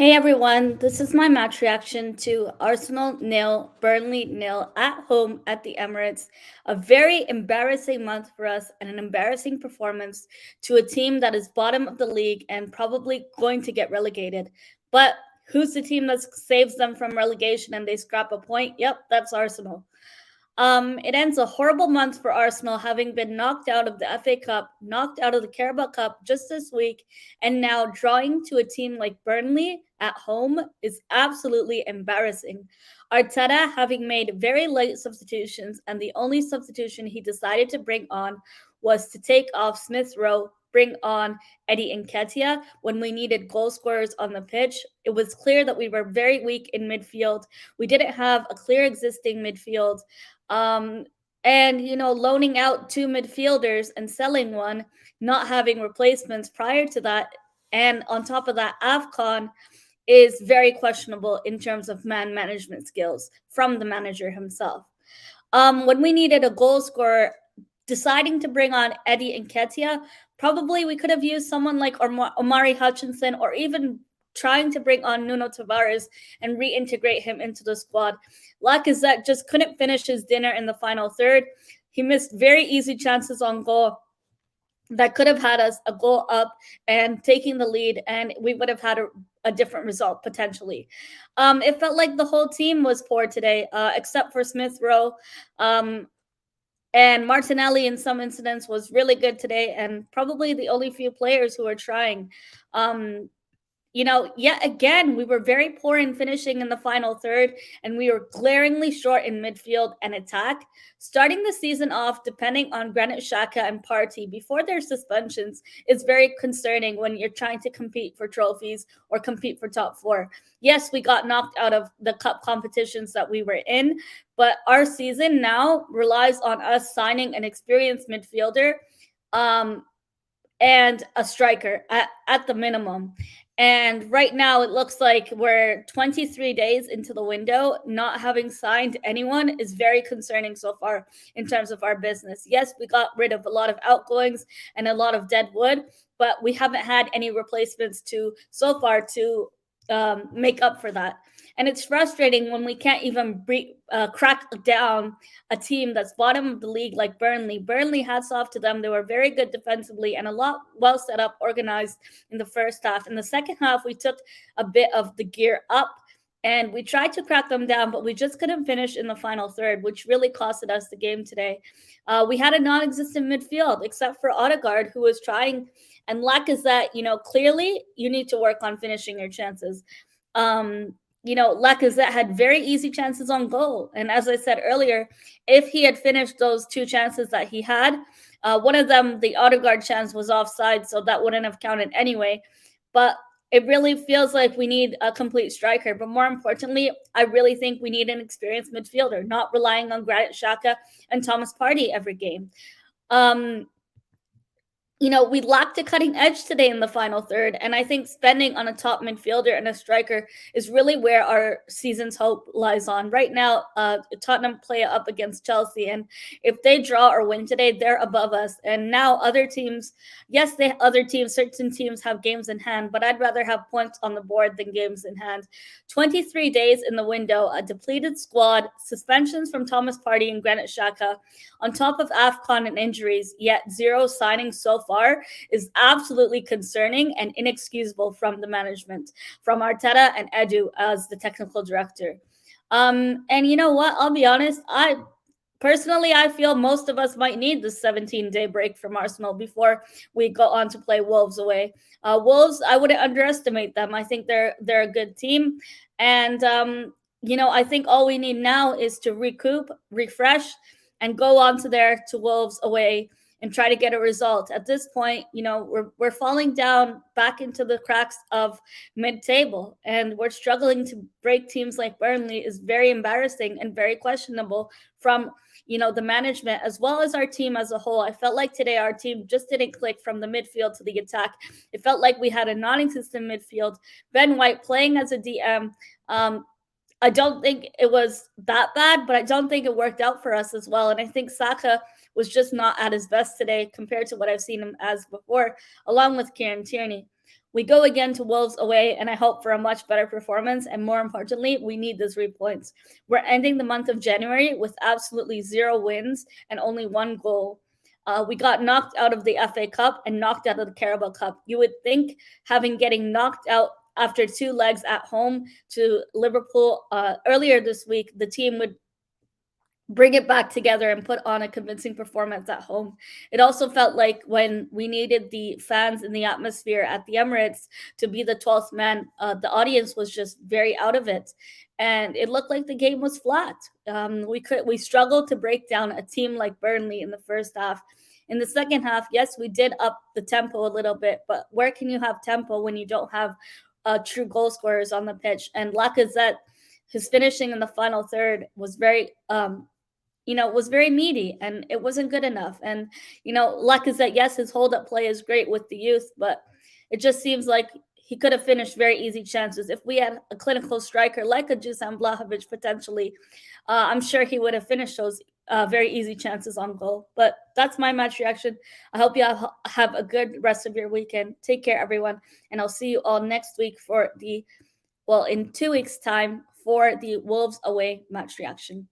Hey everyone, this is my match reaction to Arsenal nil, Burnley nil at home at the Emirates. A very embarrassing month for us and an embarrassing performance to a team that is bottom of the league and probably going to get relegated. But who's the team that saves them from relegation and they scrap a point? Yep, that's Arsenal. It ends a horrible month for Arsenal, having been knocked out of the FA Cup, knocked out of the Carabao Cup just this week, and now drawing to a team like Burnley at home is absolutely embarrassing. Arteta, having made very late substitutions, and the only substitution he decided to bring on was to take off Smith Rowe, bring on Eddie Nketiah when we needed goal scorers on the pitch. It was clear that we were very weak in midfield. We didn't have a clear existing midfield. Um, and loaning out two midfielders and selling one, not having replacements prior to that, and on top of that, AFCON is very questionable in terms of man management skills from the manager himself. When we needed a goal scorer, deciding to bring on Eddie Nketiah, probably we could have used someone like Omari Hutchinson, or even trying to bring on Nuno Tavares and reintegrate him into the squad. Lacazette just couldn't finish his dinner in the final third. He missed very easy chances on goal that could have had us a goal up and taking the lead, and we would have had a different result potentially. It felt like the whole team was poor today, except for Smith Rowe. And Martinelli, in some incidents, was really good today, and probably the only few players who are trying. Yet again, we were very poor in finishing in the final third, and we were glaringly short in midfield and attack. Starting the season off depending on Granit Xhaka and Partey before their suspensions is very concerning when you're trying to compete for trophies or compete for top four. Yes, we got knocked out of the cup competitions that we were in, but our season now relies on us signing an experienced midfielder and a striker at the minimum. And right now, it looks like we're 23 days into the window. Not having signed anyone is very concerning so far in terms of our business. Yes, we got rid of a lot of outgoings and a lot of dead wood, but we haven't had any replacements so far to make up for that. And it's frustrating when we can't even crack down a team that's bottom of the league like Burnley. Burnley, hats off to them. They were very good defensively and a lot well set up, organized in the first half. In the second half, we took a bit of the gear up and we tried to crack them down, but we just couldn't finish in the final third, which really costed us the game today. We had a non-existent midfield except for Odegaard, who was trying, and Lacazette, clearly you need to work on finishing your chances. Lacazette had very easy chances on goal. And as I said earlier, if he had finished those two chances that he had, one of them, the Odegaard chance, was offside, so that wouldn't have counted anyway. But it really feels like we need a complete striker. But more importantly, I really think we need an experienced midfielder, not relying on Granit Xhaka and Thomas Partey every game. We lacked a cutting edge today in the final third. And I think spending on a top midfielder and a striker is really where our season's hope lies on. Right now, Tottenham play up against Chelsea. And if they draw or win today, they're above us. And now other teams, yes, certain teams have games in hand, but I'd rather have points on the board than games in hand. 23 days in the window, a depleted squad, suspensions from Thomas Partey and Granit Xhaka, on top of AFCON and injuries, yet zero signings so far is absolutely concerning and inexcusable from the management, from Arteta and Edu as the technical director. And you know what? I'll be honest. I feel most of us might need the 17-day break from Arsenal before we go on to play Wolves away. Wolves, I wouldn't underestimate them. I think they're a good team. And, I think all we need now is to recoup, refresh, and go on to Wolves away and try to get a result. At this point, we're falling down back into the cracks of mid-table, and we're struggling to break teams like Burnley is very embarrassing and very questionable from the management as well as our team as a whole. I felt like today our team just didn't click from the midfield to the attack. It felt like we had a non-existent midfield. Ben White playing as a DM. I don't think it was that bad, but I don't think it worked out for us as well. And I think Saka was just not at his best today compared to what I've seen him as before, along with Kieran Tierney. We go again to Wolves away, and I hope for a much better performance. And more importantly, we need these 3 points. We're ending the month of January with absolutely 0 wins and only 1 goal. We got knocked out of the FA Cup and knocked out of the Carabao Cup. You would think getting knocked out after 2 legs at home to Liverpool earlier this week, the team would bring it back together and put on a convincing performance at home. It also felt like when we needed the fans in the atmosphere at the Emirates to be the 12th man, the audience was just very out of it. And it looked like the game was flat. We struggled to break down a team like Burnley in the first half. In the second half, yes, we did up the tempo a little bit, but where can you have tempo when you don't have true goal scorers on the pitch? And Lacazette, his finishing in the final third was was very meaty and it wasn't good enough. And, Lacazette, yes, his hold up play is great with the youth, but it just seems like he could have finished very easy chances. If we had a clinical striker like a Dusan Vlahovic potentially, I'm sure he would have finished those very easy chances on goal. But that's my match reaction. I hope you have a good rest of your weekend. Take care, everyone. And I'll see you all next week in 2 weeks' time for the Wolves away match reaction.